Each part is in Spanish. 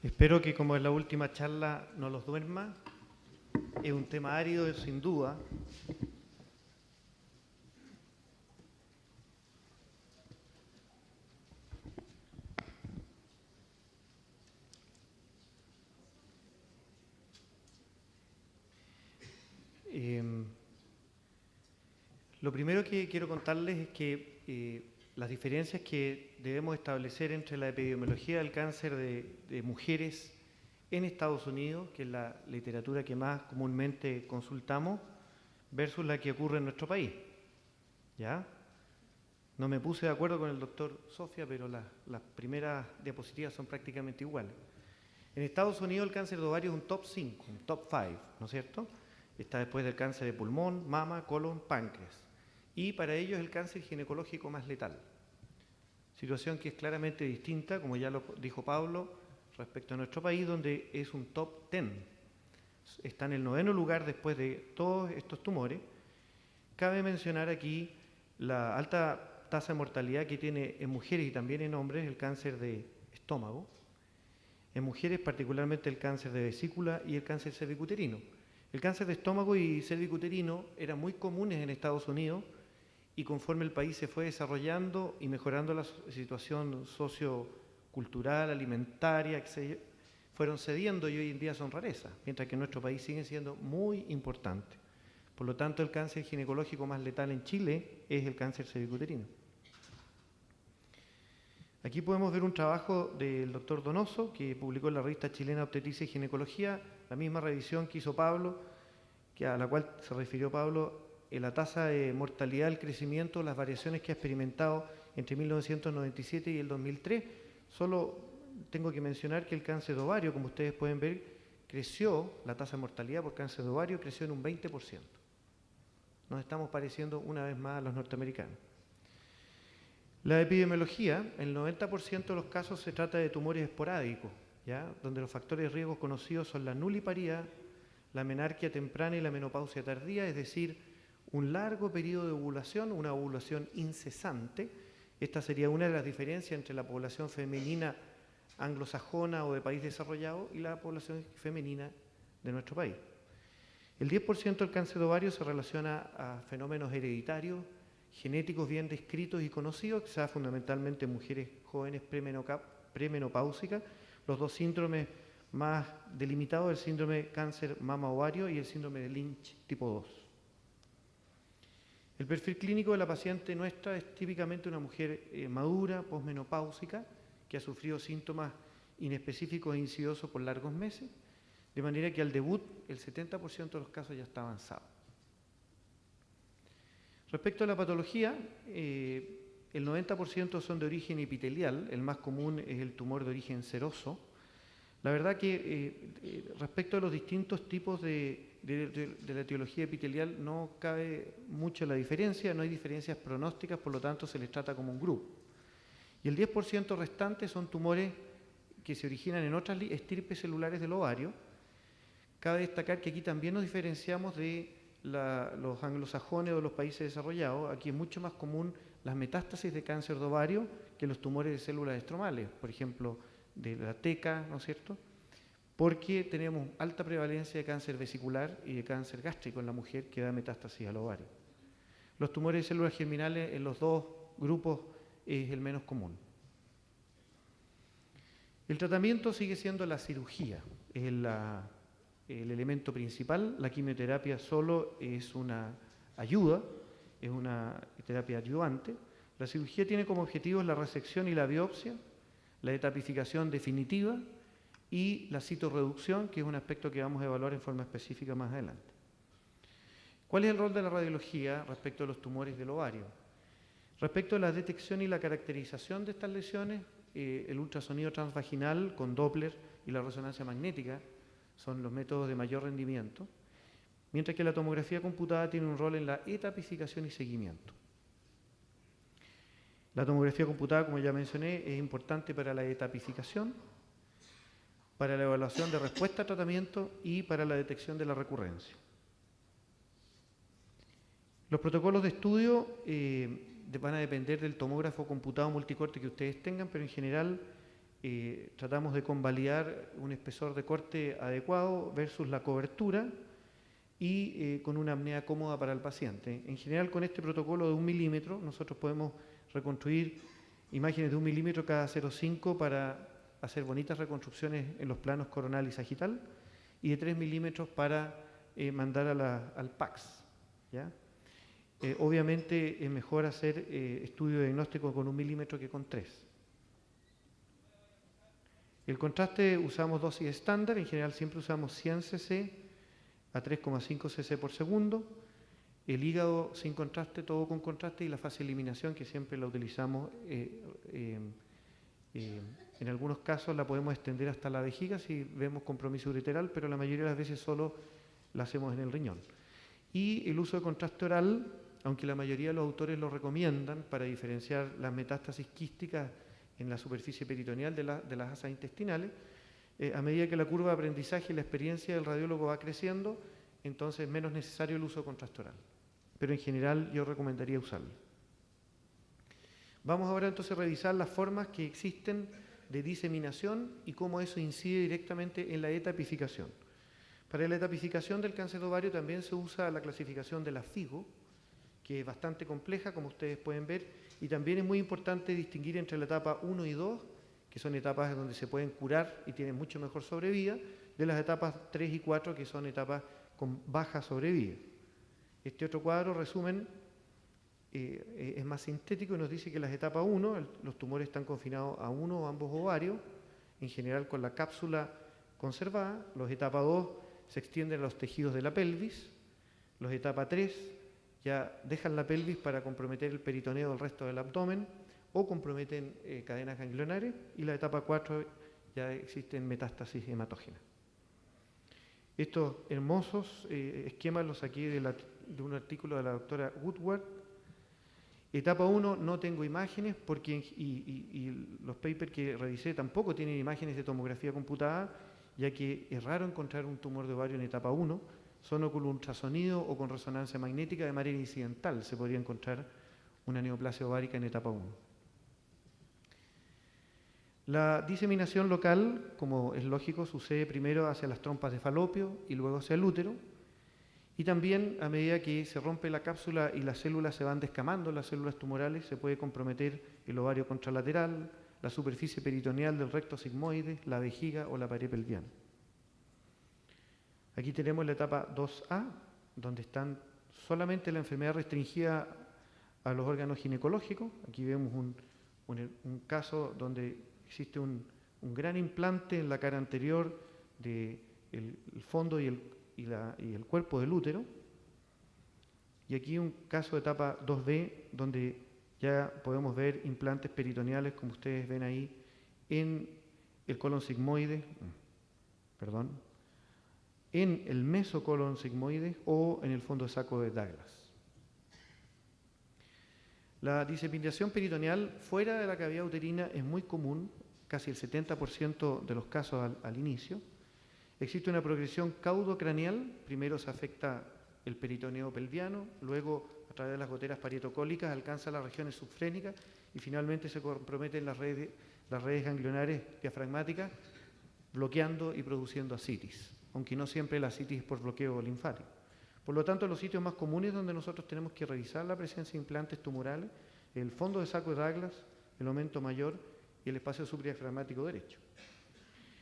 Espero que, como es la última charla, no los duerma. Es un tema árido, sin duda. Eh, lo primero que quiero contarles es que las diferencias que debemos establecer entre la epidemiología del cáncer de mujeres en Estados Unidos, que es la literatura que más comúnmente consultamos, versus la que ocurre en nuestro país. ¿Ya? No me puse de acuerdo con el doctor Sofia, pero las primeras diapositivas son prácticamente iguales. En Estados Unidos el cáncer de ovario es un top 5, un top 5, ¿no es cierto? Está después del cáncer de pulmón, mama, colon, páncreas. Y para ellos es el cáncer ginecológico más letal. Situación que es claramente distinta, como ya lo dijo Pablo, respecto a nuestro país, donde es un top 10. Está en el 9º lugar después de todos estos tumores. Cabe mencionar aquí la alta tasa de mortalidad que tiene en mujeres y también en hombres el cáncer de estómago. En mujeres particularmente el cáncer de vesícula y el cáncer cervicuterino. El cáncer de estómago y cervicuterino eran muy comunes en Estados Unidos y conforme el país se fue desarrollando y mejorando la situación sociocultural, alimentaria, fueron cediendo y hoy en día son rarezas, mientras que en nuestro país siguen siendo muy importantes. Por lo tanto, el cáncer ginecológico más letal en Chile es el cáncer cervicuterino. Aquí podemos ver un trabajo del doctor Donoso, que publicó en la revista chilena Obstetricia y Ginecología, la misma revisión que hizo Pablo, a la cual se refirió Pablo, en la tasa de mortalidad, el crecimiento, las variaciones que ha experimentado entre 1997 y el 2003. Solo tengo que mencionar que el cáncer de ovario, como ustedes pueden ver, creció, la tasa de mortalidad por cáncer de ovario creció en un 20%. Nos estamos pareciendo una vez más a los norteamericanos. La epidemiología, el 90% de los casos se trata de tumores esporádicos, ¿ya? Donde los factores de riesgo conocidos son la nuliparidad, la menarquia temprana y la menopausia tardía, es decir, un largo periodo de ovulación, una ovulación incesante. Esta sería una de las diferencias entre la población femenina anglosajona o de país desarrollado y la población femenina de nuestro país. El 10% del cáncer de ovario se relaciona a fenómenos hereditarios, genéticos bien descritos y conocidos, que se da fundamentalmente en mujeres jóvenes premenopáusicas. Los dos síndromes más delimitados, el síndrome cáncer mama-ovario y el síndrome de Lynch tipo 2. El perfil clínico de la paciente nuestra es típicamente una mujer madura, posmenopáusica, que ha sufrido síntomas inespecíficos e insidiosos por largos meses, de manera que al debut el 70% de los casos ya está avanzado. Respecto a la patología, el 90% son de origen epitelial, el más común es el tumor de origen seroso. La verdad que respecto a los distintos tipos de la etiología epitelial no cabe mucho la diferencia, no hay diferencias pronósticas, por lo tanto se les trata como un grupo. Y el 10% restante son tumores que se originan en otras estirpes celulares del ovario. Cabe destacar que aquí también nos diferenciamos de los anglosajones o los países desarrollados. Aquí es mucho más común las metástasis de cáncer de ovario que los tumores de células estromales, por ejemplo, de la teca, ¿no es cierto? Porque tenemos alta prevalencia de cáncer vesicular y de cáncer gástrico en la mujer que da metástasis al ovario. Los tumores de células germinales en los dos grupos es el menos común. El tratamiento sigue siendo la cirugía, es el elemento principal. La quimioterapia solo es una ayuda, es una terapia ayudante. La cirugía tiene como objetivos la resección y la biopsia, la etapificación definitiva y la citorreducción, que es un aspecto que vamos a evaluar en forma específica más adelante. ¿Cuál es el rol de la radiología respecto a los tumores del ovario? Respecto a la detección y la caracterización de estas lesiones, el ultrasonido transvaginal con Doppler y la resonancia magnética son los métodos de mayor rendimiento, mientras que la tomografía computada tiene un rol en la etapificación y seguimiento. La tomografía computada, como ya mencioné, es importante para la etapificación, para la evaluación de respuesta a tratamiento y para la detección de la recurrencia. Los protocolos de estudio van a depender del tomógrafo computado multicorte que ustedes tengan, pero en general tratamos de convalidar un espesor de corte adecuado versus la cobertura y con una apnea cómoda para el paciente. En general, con este protocolo de 1 milímetro, nosotros podemos reconstruir imágenes de 1 milímetro cada 0,5 para hacer bonitas reconstrucciones en los planos coronal y sagital, y de 3 milímetros para mandar al PAX, ¿ya? Obviamente es mejor hacer estudio diagnóstico con 1 milímetro que con 3. El contraste usamos dosis estándar, en general siempre usamos 100 cc a 3,5 cc por segundo. El hígado sin contraste, todo con contraste, y la fase de eliminación, que siempre la utilizamos, en algunos casos la podemos extender hasta la vejiga si vemos compromiso ureteral, pero la mayoría de las veces solo la hacemos en el riñón. Y el uso de contraste oral, aunque la mayoría de los autores lo recomiendan para diferenciar las metástasis quísticas en la superficie peritoneal de las asas intestinales, a medida que la curva de aprendizaje y la experiencia del radiólogo va creciendo, entonces es menos necesario el uso de contraste oral. Pero en general yo recomendaría usarlo. Vamos ahora entonces a revisar las formas que existen de diseminación y cómo eso incide directamente en la etapificación. Para la etapificación del cáncer de ovario también se usa la clasificación de la FIGO, que es bastante compleja, como ustedes pueden ver, y también es muy importante distinguir entre la etapa 1 y 2, que son etapas donde se pueden curar y tienen mucho mejor sobrevida, de las etapas 3 y 4, que son etapas con baja sobrevida. Este otro cuadro, resumen, es más sintético y nos dice que las etapas 1, los tumores están confinados a uno o ambos ovarios, en general con la cápsula conservada. Los etapas 2 se extienden a los tejidos de la pelvis. Los etapas 3 ya dejan la pelvis para comprometer el peritoneo del resto del abdomen o comprometen cadenas ganglionares, y la etapa 4 ya existen metástasis hematógenas. Estos hermosos esquemas los saqué de un artículo de la doctora Woodward. Etapa 1 no tengo imágenes porque y los papers que revisé tampoco tienen imágenes de tomografía computada, ya que es raro encontrar un tumor de ovario en etapa 1, solo con ultrasonido o con resonancia magnética de manera incidental se podría encontrar una neoplasia ovárica en etapa 1. La diseminación local, como es lógico, sucede primero hacia las trompas de falopio y luego hacia el útero, y también a medida que se rompe la cápsula y las células se van descamando, las células tumorales, se puede comprometer el ovario contralateral, la superficie peritoneal del recto sigmoide, la vejiga o la pared pelviana. Aquí tenemos la etapa 2A, donde están solamente la enfermedad restringida a los órganos ginecológicos. Aquí vemos un caso donde existe un gran implante en la cara anterior del fondo y el cuerpo del útero. Y aquí un caso de etapa 2B, donde ya podemos ver implantes peritoneales, como ustedes ven ahí, en el colon sigmoide, en el mesocolon sigmoide o en el fondo de saco de Douglas. La diseminación peritoneal fuera de la cavidad uterina es muy común, casi el 70% de los casos al inicio. Existe una progresión caudocraneal, primero se afecta el peritoneo pelviano, luego a través de las goteras parietocólicas alcanza las regiones subfrénicas y finalmente se comprometen las redes ganglionares diafragmáticas, bloqueando y produciendo ascitis, aunque no siempre la ascitis es por bloqueo linfático. Por lo tanto, los sitios más comunes donde nosotros tenemos que revisar la presencia de implantes tumorales, el fondo de saco de Douglas, el aumento mayor y el espacio subdiafragmático derecho.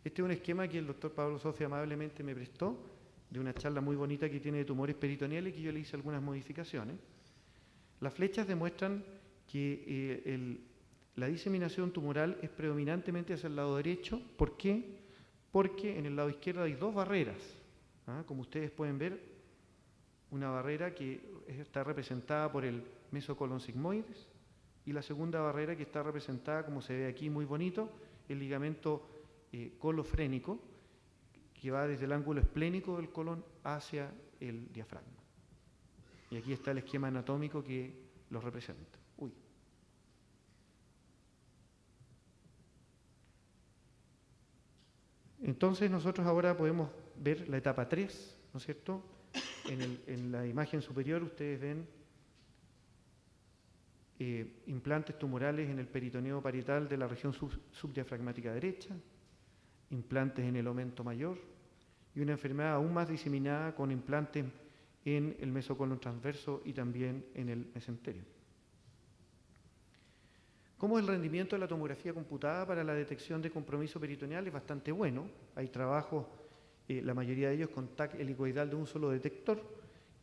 Este es un esquema que el doctor Pablo Sofia amablemente me prestó, de una charla muy bonita que tiene de tumores peritoneales, que yo le hice algunas modificaciones. Las flechas demuestran que la diseminación tumoral es predominantemente hacia el lado derecho. ¿Por qué? Porque en el lado izquierdo hay dos barreras. Como ustedes pueden ver, una barrera que está representada por el mesocolon sigmoides y la segunda barrera que está representada, como se ve aquí muy bonito, el ligamento colofrénico, que va desde el ángulo esplénico del colon hacia el diafragma. Y aquí está el esquema anatómico que lo representa. Entonces nosotros ahora podemos ver la etapa 3, ¿no es cierto? En la imagen superior ustedes ven implantes tumorales en el peritoneo parietal de la región subdiafragmática derecha, implantes en el aumento mayor y una enfermedad aún más diseminada con implantes en el mesocolon transverso y también en el mesenterio. ¿Cómo es el rendimiento de la tomografía computada para la detección de compromiso peritoneal? Es bastante bueno. Hay trabajos, la mayoría de ellos con TAC helicoidal de un solo detector,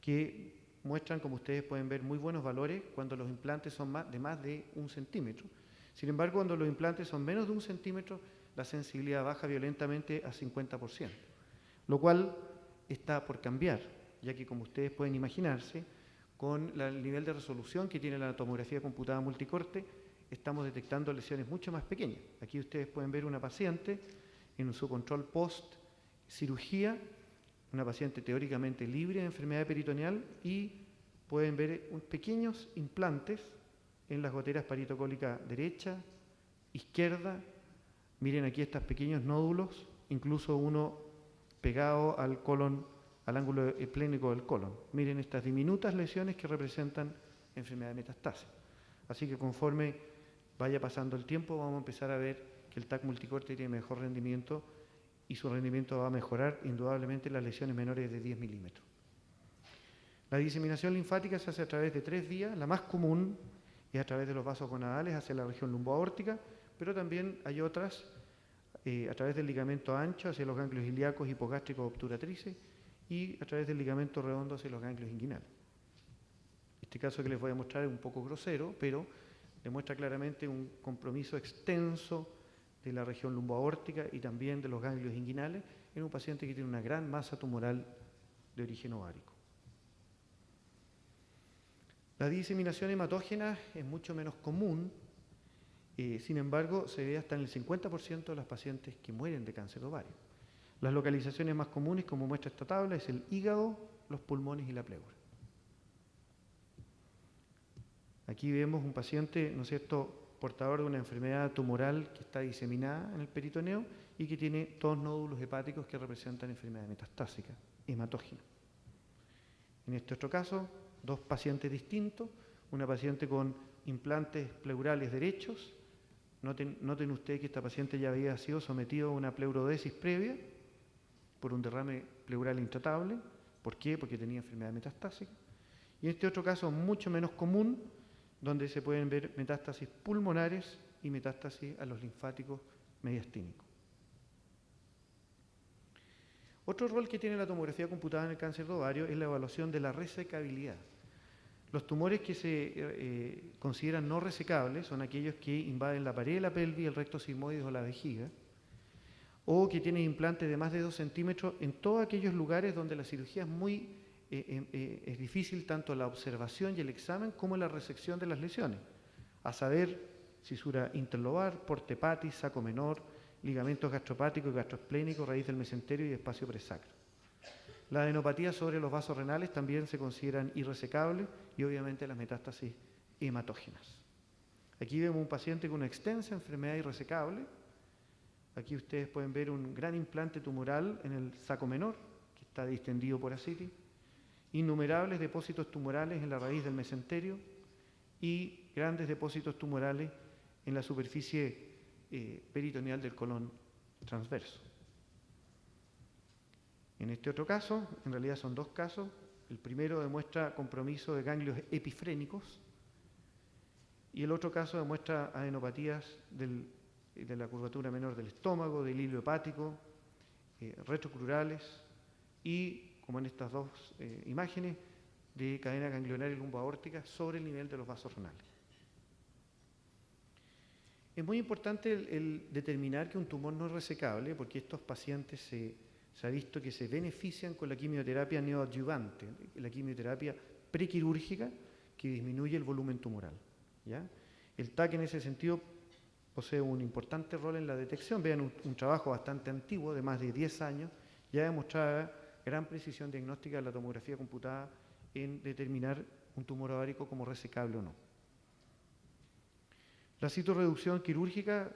que muestran, como ustedes pueden ver, muy buenos valores cuando los implantes son de más de 1 centímetro. Sin embargo, cuando los implantes son menos de 1 centímetro, la sensibilidad baja violentamente a 50%, lo cual está por cambiar, ya que, como ustedes pueden imaginarse, con el nivel de resolución que tiene la tomografía computada multicorte, estamos detectando lesiones mucho más pequeñas. Aquí ustedes pueden ver una paciente en su control post-cirugía, una paciente teóricamente libre de enfermedad peritoneal, y pueden ver pequeños implantes en las goteras paritocólicas derecha, izquierda. Miren aquí estos pequeños nódulos, incluso uno pegado al colon, al ángulo eplénico del colon. Miren estas diminutas lesiones que representan enfermedad de metastasis. Así que conforme vaya pasando el tiempo, vamos a empezar a ver que el TAC multicorte tiene mejor rendimiento y su rendimiento va a mejorar indudablemente en las lesiones menores de 10 milímetros. La diseminación linfática se hace a través de 3 vías. La más común es a través de los vasos gonadales hacia la región lumboaórtica, pero también hay otras a través del ligamento ancho hacia los ganglios ilíacos, hipogástricos, obturatrices, y a través del ligamento redondo hacia los ganglios inguinales. Este caso que les voy a mostrar es un poco grosero, pero demuestra claramente un compromiso extenso de la región lumboaórtica y también de los ganglios inguinales en un paciente que tiene una gran masa tumoral de origen ovárico. La diseminación hematógena es mucho menos común, sin embargo, se ve hasta en el 50% de las pacientes que mueren de cáncer de ovario. Las localizaciones más comunes, como muestra esta tabla, es el hígado, los pulmones y la pleura. Aquí vemos un paciente, ¿no es cierto?, portador de una enfermedad tumoral que está diseminada en el peritoneo y que tiene 2 nódulos hepáticos que representan enfermedad metastásica, hematógena. En este otro caso, 2 pacientes distintos, una paciente con implantes pleurales derechos. Noten ustedes que esta paciente ya había sido sometida a una pleurodesis previa por un derrame pleural intratable. ¿Por qué? Porque tenía enfermedad metastásica. Y en este otro caso, mucho menos común, donde se pueden ver metástasis pulmonares y metástasis a los linfáticos mediastínicos. Otro rol que tiene la tomografía computada en el cáncer de ovario es la evaluación de la resecabilidad. Los tumores que se consideran no resecables son aquellos que invaden la pared de la pelvis, el recto sigmoide o la vejiga, o que tienen implantes de más de 2 centímetros en todos aquellos lugares donde la cirugía es difícil, tanto la observación y el examen como la resección de las lesiones, a saber, cisura interlobar, porte hepatis, saco menor, ligamentos gastropáticos y gastroesplénicos, raíz del mesenterio y espacio presacro. Las adenopatías sobre los vasos renales también se consideran irresecables y obviamente las metástasis hematógenas. Aquí vemos un paciente con una extensa enfermedad irresecable. Aquí ustedes pueden ver un gran implante tumoral en el saco menor, que está distendido por ascitis, innumerables depósitos tumorales en la raíz del mesenterio y grandes depósitos tumorales en la superficie peritoneal del colon transverso. En este otro caso, en realidad son 2 casos, el primero demuestra compromiso de ganglios epifrénicos y el otro caso demuestra adenopatías de la curvatura menor del estómago, del hilo hepático, retrocrurales y, como en estas 2 imágenes, de cadena ganglionar y lumboaórtica sobre el nivel de los vasos renales. Es muy importante el determinar que un tumor no es resecable, porque estos pacientes se ha visto que se benefician con la quimioterapia neoadyuvante, la quimioterapia prequirúrgica que disminuye el volumen tumoral, ¿ya? El TAC en ese sentido posee un importante rol en la detección. Vean un trabajo bastante antiguo, de más de 10 años, ya demostraba gran precisión diagnóstica de la tomografía computada en determinar un tumor ovárico como resecable o no. La citorreducción quirúrgica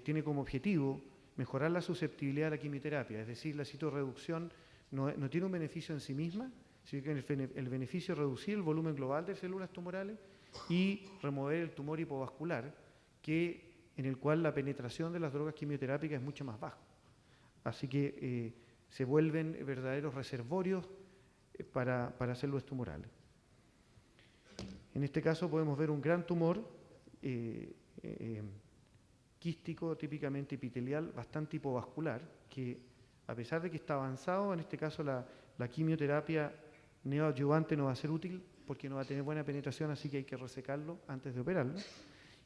tiene como objetivo mejorar la susceptibilidad a la quimioterapia, es decir, la citorreducción no tiene un beneficio en sí misma, sino que el beneficio es reducir el volumen global de células tumorales y remover el tumor hipovascular, en el cual la penetración de las drogas quimioterápicas es mucho más baja. Así que se vuelven verdaderos reservorios para células tumorales. En este caso podemos ver un gran tumor quístico, típicamente epitelial, bastante hipovascular, que a pesar de que está avanzado, en este caso la quimioterapia neoadyuvante no va a ser útil porque no va a tener buena penetración, así que hay que resecarlo antes de operarlo.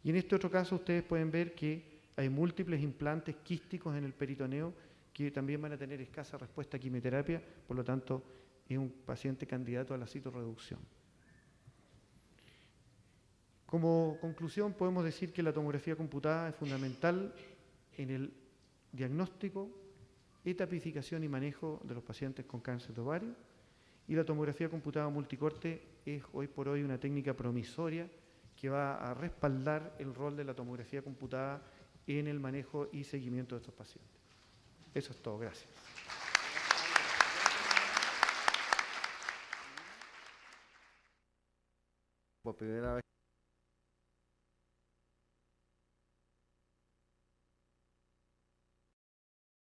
Y en este otro caso ustedes pueden ver que hay múltiples implantes quísticos en el peritoneo que también van a tener escasa respuesta a quimioterapia, por lo tanto es un paciente candidato a la citorreducción. Como conclusión podemos decir que la tomografía computada es fundamental en el diagnóstico, etapificación y manejo de los pacientes con cáncer de ovario, y la tomografía computada multicorte es hoy por hoy una técnica promisoria que va a respaldar el rol de la tomografía computada en el manejo y seguimiento de estos pacientes. Eso es todo, gracias. Por primera vez